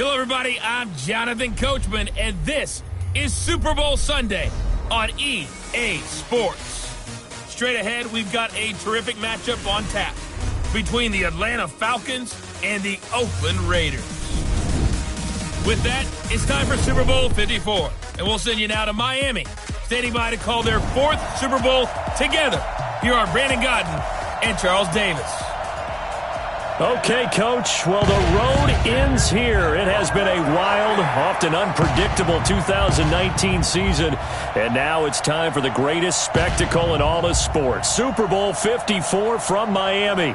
Hello, everybody. I'm Jonathan Coachman, and this is Super Bowl Sunday on EA Sports. Straight ahead, we've got a terrific matchup on tap between the Atlanta Falcons and the Oakland Raiders. With that, it's time for Super Bowl 54, and we'll send you now to Miami, standing by to call their fourth Super Bowl together. Here are Brandon Gaudin and Charles Davis. Okay, Coach. Well, the road ends here. It has been a wild, often unpredictable 2019 season, and now it's time for the greatest spectacle in all of sports. Super Bowl 54 from Miami.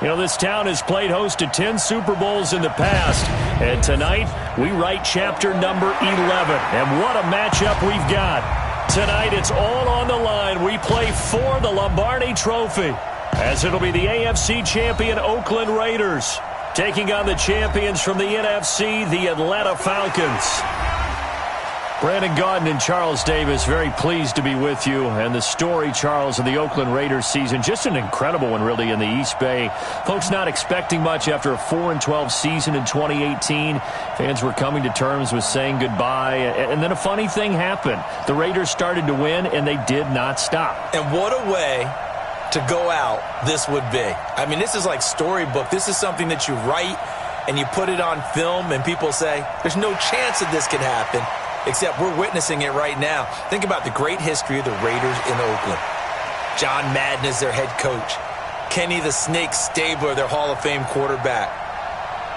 You know, this town has played host to 10 Super Bowls in the past, and tonight we write chapter number 11. And what a matchup we've got. Tonight it's all on the line. We play for the Lombardi Trophy, as it'll be the AFC champion Oakland Raiders taking on the champions from the NFC, the Atlanta Falcons. Brandon Gaudin and Charles Davis, very pleased to be with you. And the story, Charles, of the Oakland Raiders season, just an incredible one, really, in the East Bay. Folks not expecting much after a 4-12 season in 2018. Fans were coming to terms with saying goodbye. And then a funny thing happened. The Raiders started to win, and they did not stop. And what a way to go out this would be. I mean, this is like storybook. This is something that you write and you put it on film, and people say, there's no chance that this can happen. Except we're witnessing it right now. Think about the great history of the Raiders in Oakland. John Madden is their head coach. Kenny the Snake Stabler, their Hall of Fame quarterback.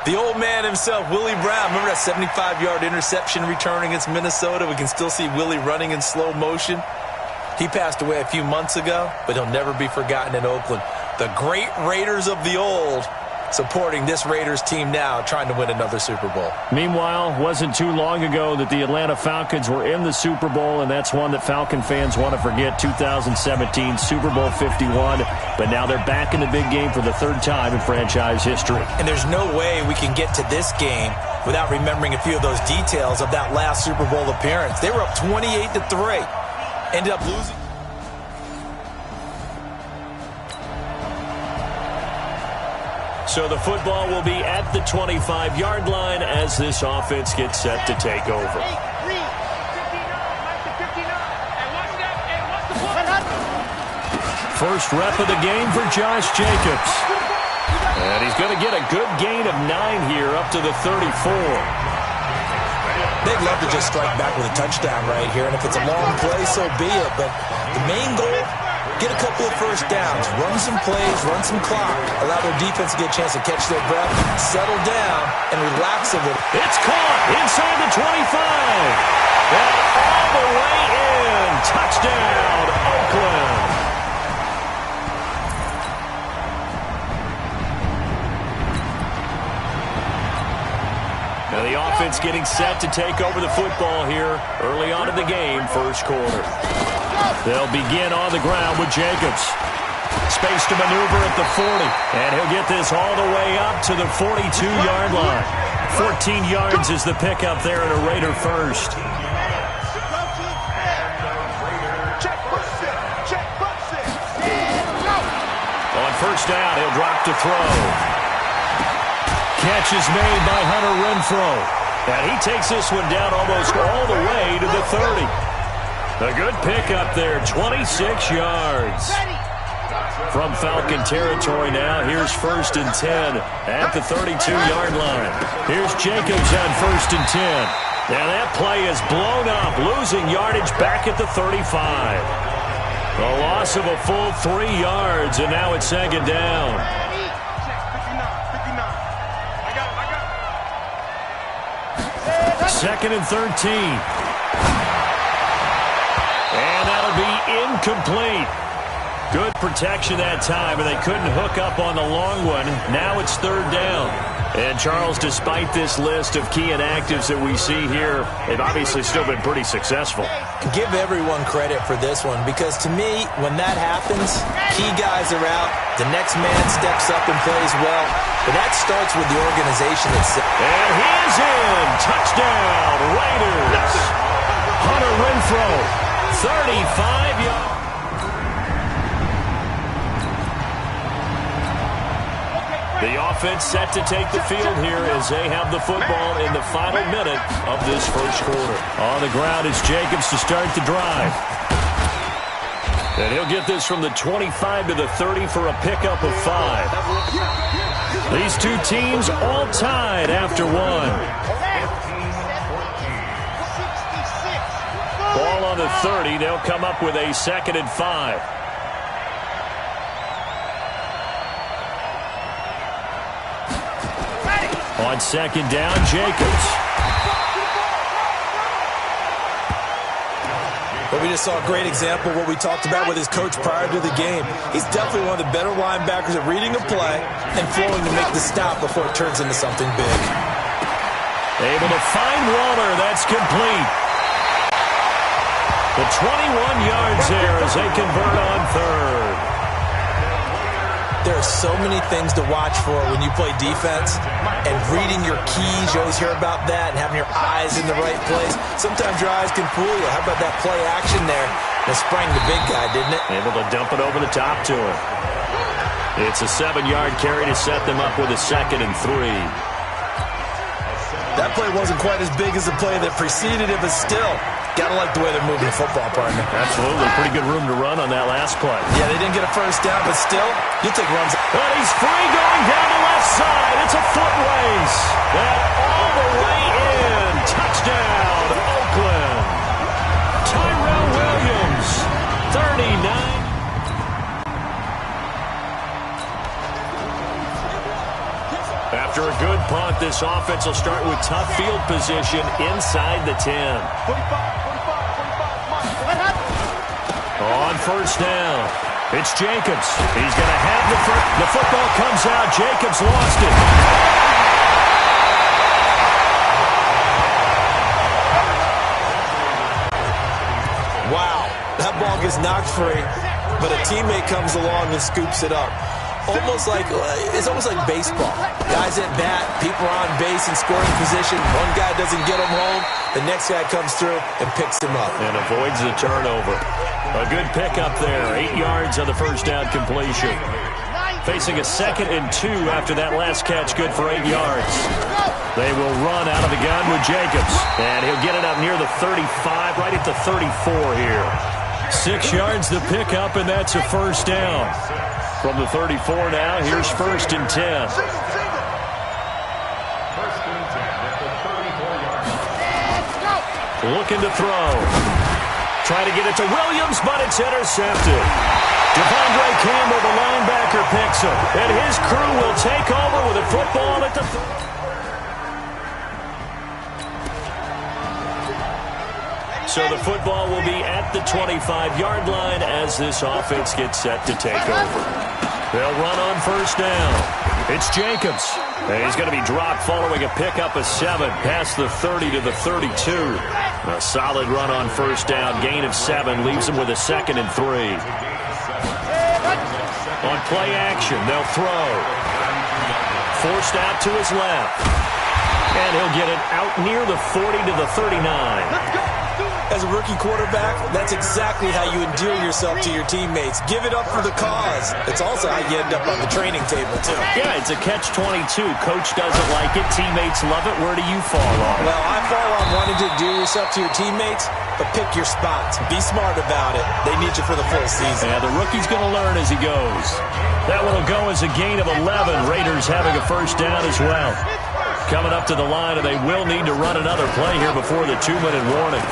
The old man himself, Willie Brown. Remember that 75-yard interception return against Minnesota? We can still see Willie running in slow motion. He passed away a few months ago, but he'll never be forgotten in Oakland. The great Raiders of the old supporting this Raiders team now, trying to win another Super Bowl. Meanwhile, wasn't too long ago that the Atlanta Falcons were in the Super Bowl, and that's one that Falcon fans want to forget, 2017 Super Bowl 51. But now they're back in the big game for the third time in franchise history. And there's no way we can get to this game without remembering a few of those details of that last Super Bowl appearance. They were up 28-3, ended up losing. So the football will be at the 25-yard line as this offense gets set to take over. First rep of the game for Josh Jacobs. And he's going to get a good gain of 9 here up to the 34. They'd love to just strike back with a touchdown right here, and if it's a long play, so be it. But the main goal, get a couple of first downs, run some plays, run some clock, allow their defense to get a chance to catch their breath, settle down, and relax a little. It's caught inside the 25. And all the way in. Touchdown, Oakland. Now the offense getting set to take over the football here early on in the game, first quarter. They'll begin on the ground with Jacobs. Space to maneuver at the 40. And he'll get this all the way up to the 42-yard line. 14 yards is the pickup there in a Raider first. On first down, he'll drop to throw. Catch is made by Hunter Renfrow. And he takes this one down almost all the way to the 30. A good pickup there, 26 yards. From Falcon territory now, here's 1st and 10 at the 32-yard line. Here's Jacobs on 1st and 10. Now that play is blown up, losing yardage back at the 35. A loss of a full 3 yards, and now it's 2nd down. Second and 13. And that'll be incomplete. Good protection that time, and they couldn't hook up on the long one. Now it's 3rd down. And, Charles, despite this list of key inactives that we see here, they've obviously still been pretty successful. Give everyone credit for this one, because to me, when that happens, key guys are out, the next man steps up and plays well, but that starts with the organization itself. And he is in. Touchdown, Raiders. Hunter Renfrow, 35 yards. The offense set to take the field here as they have the football in the final minute of this first quarter. On the ground is Jacobs to start the drive. And he'll get this from the 25 to the 30 for a pickup of 5. These two teams all tied after one. Ball on the 30. They'll come up with a 2nd and 5. On 2nd down, Jacobs. But we just saw a great example of what we talked about with his coach prior to the game. He's definitely one of the better linebackers at reading a play and flowing to make the stop before it turns into something big. Able to find Waller. That's complete. The 21 yards there as they convert on 3rd. There are so many things to watch for when you play defense, and reading your keys, you always hear about that, and having your eyes in the right place. Sometimes your eyes can fool you. How about that play action there? It sprang the big guy, didn't it? Able to dump it over the top to him. It's a 7-yard carry to set them up with a 2nd and 3. That play wasn't quite as big as the play that preceded it, but still, gotta like the way they're moving the football, partner. Absolutely. Pretty good room to run on that last play. Yeah, they didn't get a first down, but still, you take runs. But he's free going down the left side. It's a foot race. And all the way in. Touchdown, Oakland. Tyrell Williams, 39. After a good punt, this offense will start with tough field position inside the 10. On 1st down, it's Jacobs. He's going to have the football comes out. Jacobs lost it. Wow, that ball gets knocked free, but a teammate comes along and scoops it up. It's almost like baseball. Guys at bat, people are on base in scoring position. One guy doesn't get him home. The next guy comes through and picks him up. And avoids the turnover. A good pickup there. 8 yards on the first down completion. Facing a 2nd and 2 after that last catch. Good for 8 yards. They will run out of the gun with Jacobs. And he'll get it up near the 35, right at the 34 here. 6 yards the pickup, and that's a 1st down. From the 34 now, here's 1st and 10. Looking to throw. Trying to get it to Williams, but it's intercepted. Devondre Campbell, the linebacker, picks him. And his crew will take over with a football at the... So the football will be at the 25-yard line as this offense gets set to take over. They'll run on 1st down. It's Jacobs. And he's going to be dropped following a pickup of 7 past the 30 to the 32. A solid run on 1st down. Gain of 7 leaves him with a 2nd and 3. On play action, they'll throw. Forced out to his left. And he'll get it out near the 40 to the 39. As a rookie quarterback, that's exactly how you endear yourself to your teammates. Give it up for the cause. It's also how you end up on the training table, too. Yeah, it's a catch-22. Coach doesn't like it. Teammates love it. Where do you fall on? Well, I fall on wanting to endear yourself to your teammates, but pick your spots. Be smart about it. They need you for the full season. Yeah, the rookie's going to learn as he goes. That one will go as a gain of 11. Raiders having a 1st down as well. Coming up to the line, and they will need to run another play here before the 2-minute warning.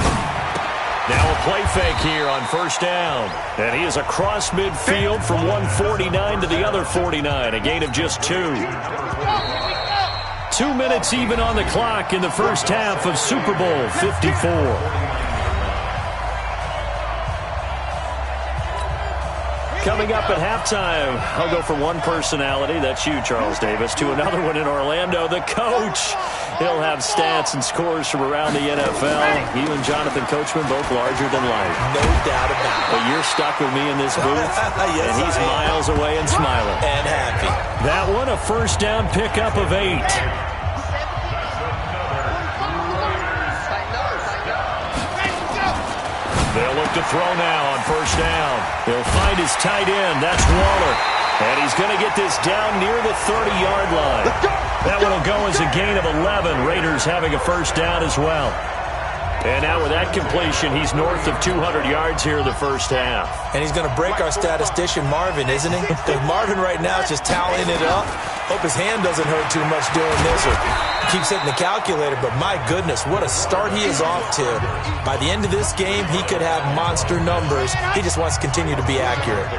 Now a play fake here on 1st down. And he is across midfield from 149 to the other 49. A gain of just 2. 2 minutes even on the clock in the first half of Super Bowl 54. Coming up at halftime, I'll go from one personality, that's you, Charles Davis, to another one in Orlando, the coach. He'll have stats and scores from around the NFL. You and Jonathan Coachman, both larger than life. No doubt about it. But you're stuck with me in this booth, yes, and he's miles away and smiling. And happy. That one, a 1st down pickup of 8. They'll look to throw now on 1st down. He'll find his tight end. That's Waller. And he's going to get this down near the 30-yard line. That one will go as a gain of 11. Raiders having a first down as well. And now with that completion, he's north of 200 yards here in the first half. And he's going to break our statistician Marvin, isn't he? Because Marvin right now is just tallying it up. Hope his hand doesn't hurt too much doing this or keeps hitting the calculator. But my goodness, what a start he is off to. By the end of this game, he could have monster numbers. He just wants to continue to be accurate.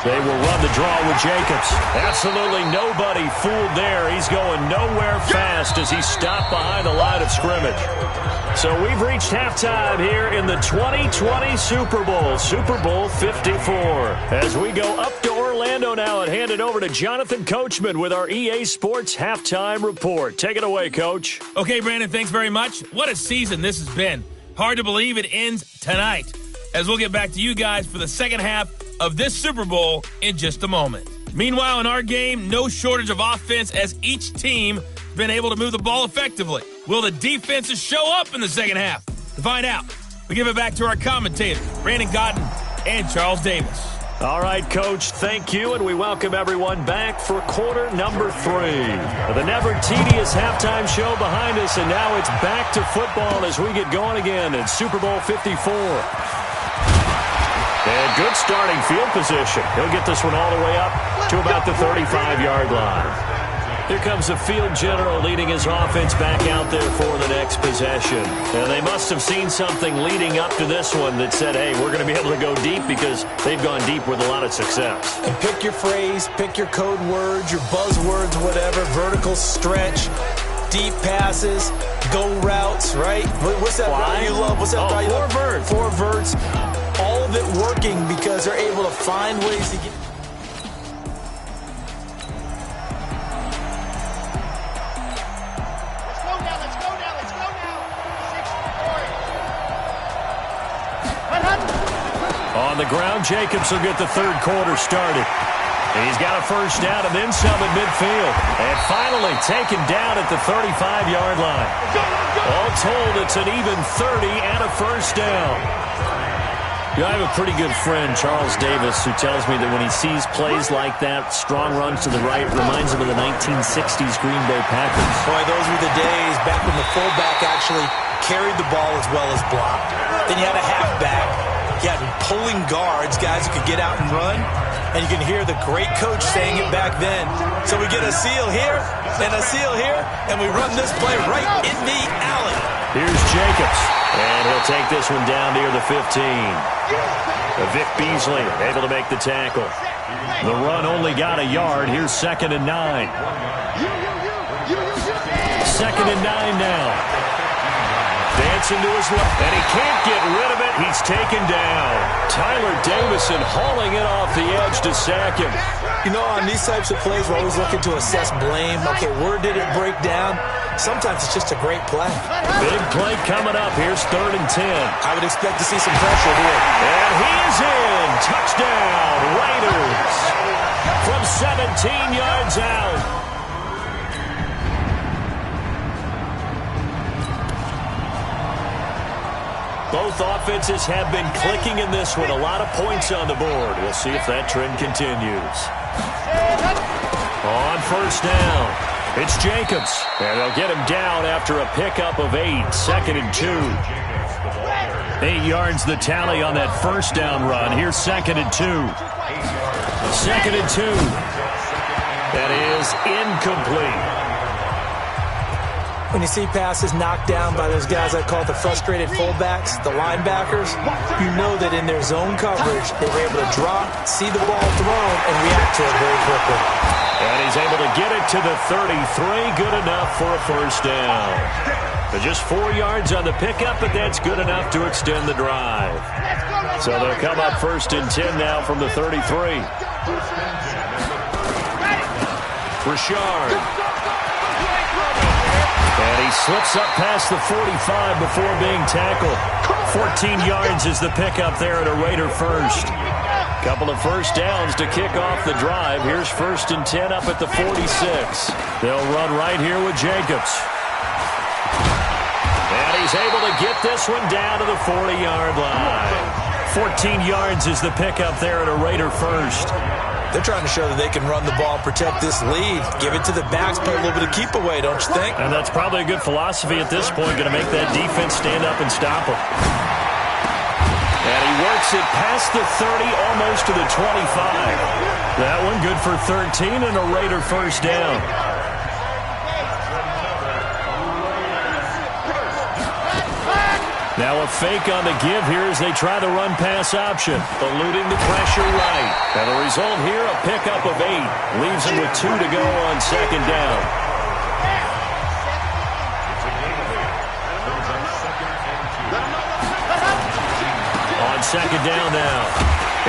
They will run the draw with Jacobs. Absolutely nobody fooled there. He's going nowhere fast as he's stopped behind the line of scrimmage. So we've reached halftime here in the 2020 Super Bowl, Super Bowl 54. As we go up to Orlando now and hand it over to Jonathan Coachman with our EA Sports Halftime Report. Take it away, Coach. Okay, Brandon, thanks very much. What a season this has been. Hard to believe it ends tonight, as we'll get back to you guys for the second half of this Super Bowl in just a moment. Meanwhile, in our game, no shortage of offense as each team has been able to move the ball effectively. Will the defenses show up in the second half? To find out, we give it back to our commentators, Brandon Godden and Charles Davis. All right, Coach, thank you, and we welcome everyone back for quarter number 3. The never-tedious halftime show behind us, and now it's back to football as we get going again in Super Bowl 54. And good starting field position. He'll get this one all the way up to about the 35-yard line. Here comes the field general leading his offense back out there for the next possession. And they must have seen something leading up to this one that said, hey, we're going to be able to go deep because they've gone deep with a lot of success. And pick your phrase, pick your code words, your buzzwords, whatever, vertical stretch, deep passes, go routes, right? What's that route you love? What's that route you love? 4 verts. 4 verts. All of it working because they're able to find ways to get... On the ground, Jacobs will get the third quarter started. He's got a first down and then some at midfield. And finally taken down at the 35-yard line. All told, it's an even 30 and a first down. I have a pretty good friend, Charles Davis, who tells me that when he sees plays like that, strong runs to the right, reminds him of the 1960s Green Bay Packers. Boy, those were the days back when the fullback actually carried the ball as well as blocked. Then you had a halfback. You had pulling guards, guys who could get out and run. And you can hear the great coach saying it back then. So we get a seal here and a seal here, and we run this play right in the alley. Here's Jacobs, and he'll take this one down near the 15. Vic Beasley able to make the tackle. The run only got a yard. Here's 2nd and 9. 2nd and 9 now. Dancing to his left, and he can't get rid of it. He's taken down. Tyler Davison hauling it off the edge to sack him. You know, on these types of plays, we're always looking to assess blame. Okay, where did it break down? Sometimes it's just a great play. Big play coming up. Here's 3rd and 10. I would expect to see some pressure here. And he's in. Touchdown, Raiders. From 17 yards out. Both offenses have been clicking in this one. A lot of points on the board. We'll see if that trend continues. On first down, it's Jacobs. And they'll get him down after a pickup of 8. 2nd and 2. 8 yards the tally on that first down run. Here's 2nd and 2. 2nd and 2. That is incomplete. When you see passes knocked down by those guys I call the frustrated fullbacks, the linebackers, you know that in their zone coverage, they were able to drop, see the ball thrown, and react to it very quickly. And he's able to get it to the 33. Good enough for a first down. But just 4 yards on the pickup, but that's good enough to extend the drive. So they'll come up 1st and 10 now from the 33. Richard. And he slips up past the 45 before being tackled. 14 yards is the pickup there at a Raider first. Couple of first downs to kick off the drive. Here's 1st and 10 up at the 46. They'll run right here with Jacobs. And he's able to get this one down to the 40-yard line. 14 yards is the pickup there at a Raider first. They're trying to show that they can run the ball and protect this lead. Give it to the backs, play a little bit of keep away, don't you think? And that's probably a good philosophy at this point, going to make that defense stand up and stop them. And he works it past the 30, almost to the 25. That one good for 13 and a Raider first down. Now a fake on the give here as they try the run-pass option, eluding the pressure right. And the result here, a pickup of 8. Leaves him with 2 to go on second down. On second down now,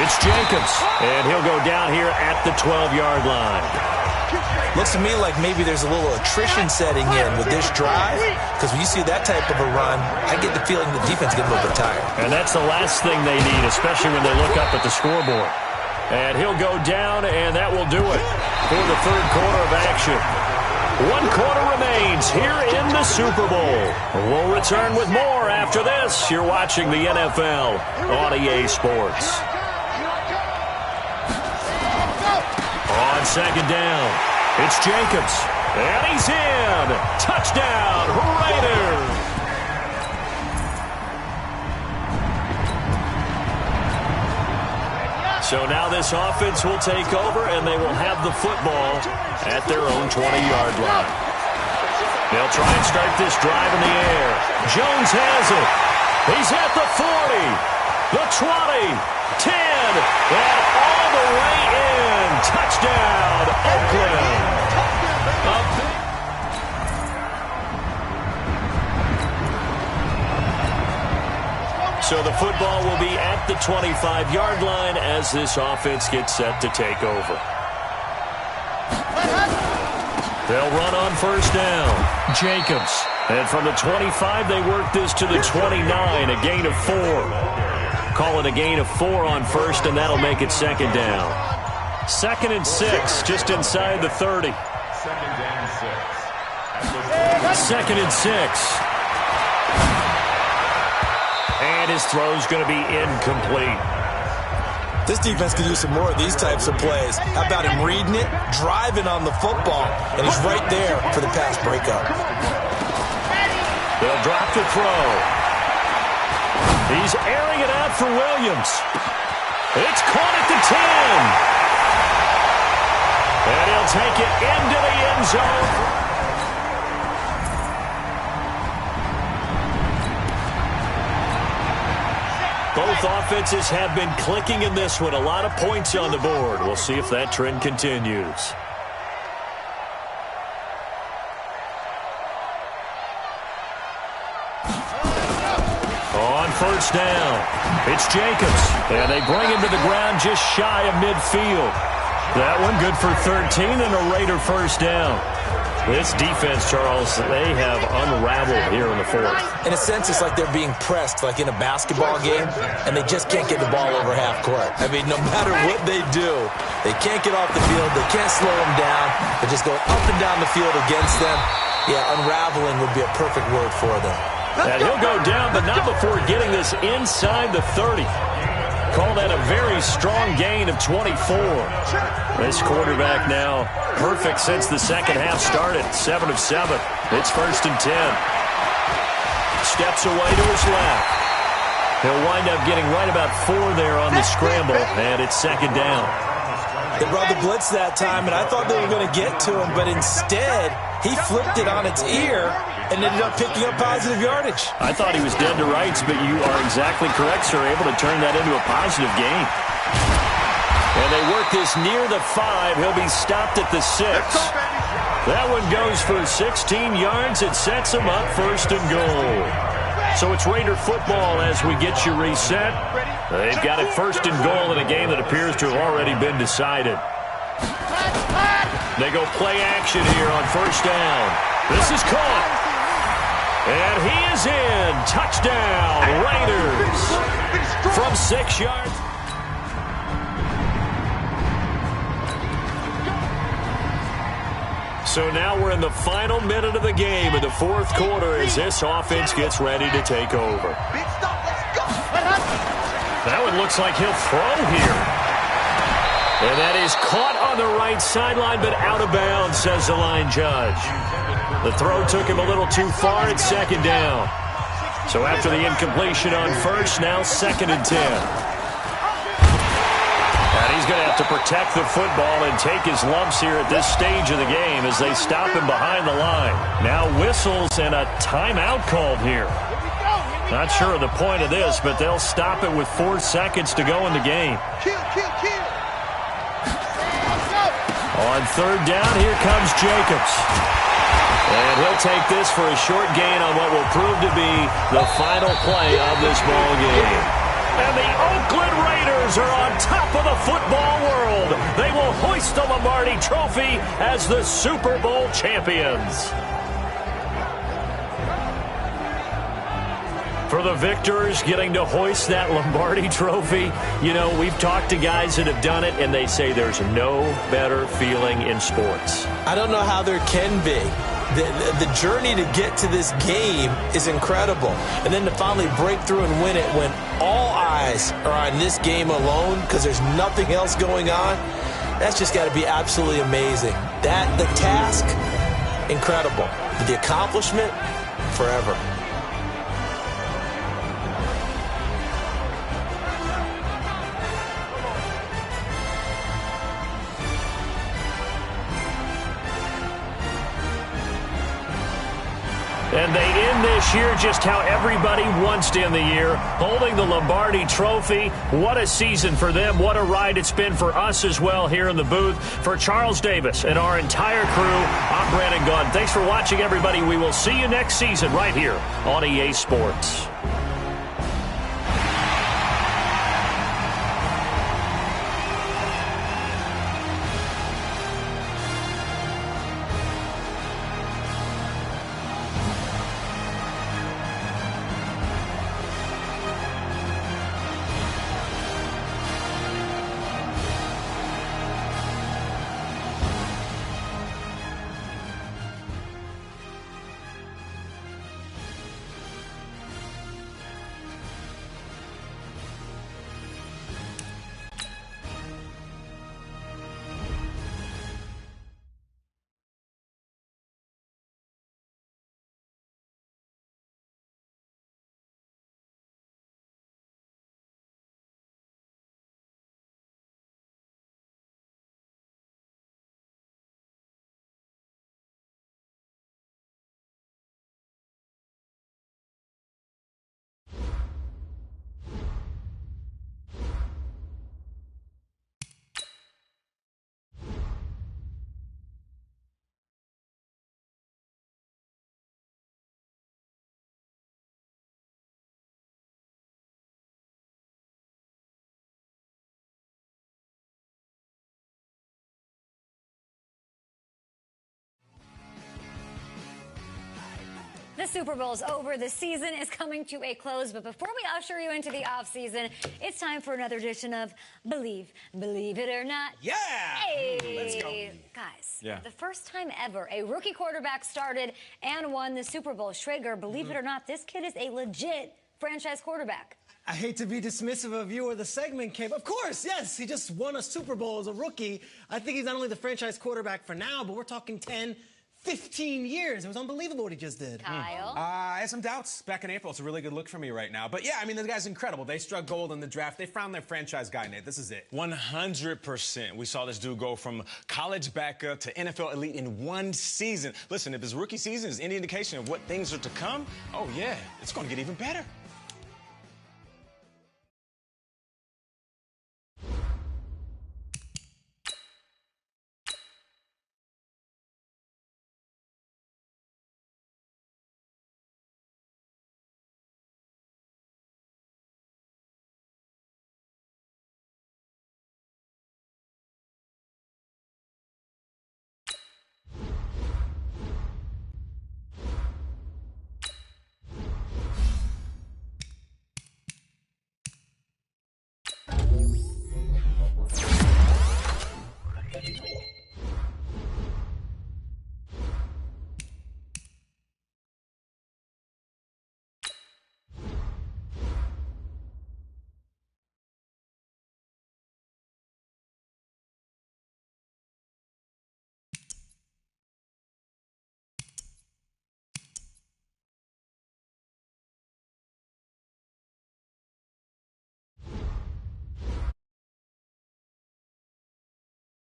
it's Jacobs. And he'll go down here at the 12-yard line. Looks to me like maybe there's a little attrition setting in with this drive, because when you see that type of a run, I get the feeling the defense gets a little bit tired. And that's the last thing they need, especially when they look up at the scoreboard. And he'll go down, and that will do it for the third quarter of action. 1 quarter remains here in the Super Bowl. We'll return with more after this. You're watching the NFL on EA Sports. On second down, it's Jacobs, and he's in. Touchdown, Raiders. So now this offense will take over, and they will have the football at their own 20-yard line. They'll try and start this drive in the air. Jones has it. He's at the 40, the 20, 10, and all the way in. Touchdown, Oakland. So the football will be at the 25-yard line as this offense gets set to take over. They'll run on first down. Jacobs. And from the 25, they work this to the 29, a gain of 4. Call it a gain of 4 on first, and that'll make it second down. 2nd and 6, just inside the 30. 2nd and 6. And his throw's going to be incomplete. This defense could use some more of these types of plays. How about him reading it, driving on the football, and he's right there for the pass breakup. They'll drop to throw. He's airing it out for Williams. It's caught at the 10. And he'll take it into the end zone. Both offenses have been clicking in this one. A lot of points on the board. We'll see if that trend continues. On first down, it's Jacobs. And they bring him to the ground just shy of midfield. That one good for 13 and a Raider first down. This defense, Charles, they have unraveled here in the fourth. In a sense, it's like they're being pressed like in a basketball game, and they just can't get the ball over half court. I mean, no matter what they do, they can't get off the field. They can't slow them down. They're just going up and down the field against them. Yeah, unraveling would be a perfect word for them. And he'll go down, but not before getting this inside the 30. Call that a very strong gain of 24. This quarterback now perfect since the second half started. 7 of 7. It's 1st and 10. Steps away to his left. He'll wind up getting right about 4 there on the scramble, and it's second down. They brought the blitz that time, and I thought they were going to get to him, but instead he flipped it on its ear and ended up picking up positive yardage. I thought he was dead to rights, but you are exactly correct, sir. Able to turn that into a positive gain. And they work this near the 5. He'll be stopped at the 6. That one goes for 16 yards. It sets him up 1st and goal. So it's Raider football as we get you reset. They've got it 1st and goal in a game that appears to have already been decided. They go play action here on first down. This is caught. And he is in. Touchdown, Raiders. From 6 yards. So now we're in the final minute of the game in the fourth quarter as this offense gets ready to take over. That one looks like he'll throw here. And that is caught on the right sideline, but out of bounds, says the line judge. The throw took him a little too far. It's second down. So after the incompletion on first, now 2nd and 10. And he's going to have to protect the football and take his lumps here at this stage of the game as they stop him behind the line. Now whistles and a timeout called here. Not sure of the point of this, but they'll stop it with 4 seconds to go in the game. On 3rd down, here comes Jacobs. And he'll take this for a short gain on what will prove to be the final play of this ball game. And the Oakland Raiders are on top of the football world. They will hoist the Lombardi Trophy as the Super Bowl champions. For the victors, getting to hoist that Lombardi Trophy, you know, we've talked to guys that have done it, and they say there's no better feeling in sports. I don't know how there can be. The journey to get to this game is incredible. And then to finally break through and win it when all eyes are on this game alone because there's nothing else going on, that's just got to be absolutely amazing. The task, incredible. But the accomplishment, forever. And they end this year just how everybody wants to end the year, holding the Lombardi Trophy. What a season for them. What a ride it's been for us as well here in the booth. For Charles Davis and our entire crew, I'm Brandon Gunn. Thanks for watching, everybody. We will see you next season right here on EA Sports. The Super Bowl's over. The season is coming to a close. But before we usher you into the offseason, it's time for another edition of Believe It or Not. Yeah! Hey! Let's go. Guys, the first time ever a rookie quarterback started and won the Super Bowl. Schrager, believe it or not, this kid is a legit franchise quarterback. I hate to be dismissive of you or the segment, Kate. Of course, yes, he just won a Super Bowl as a rookie. I think he's not only the franchise quarterback for now, but we're talking 10, 15 years. It was unbelievable what he just did. Kyle? I had some doubts back in April. It's a really good look for me right now. But yeah, I mean, the guy's incredible. They struck gold in the draft. They found their franchise guy, Nate. This is it. 100%. We saw this dude go from college backup to NFL elite in one season. Listen, if his rookie season is any indication of what things are to come, oh yeah, it's going to get even better.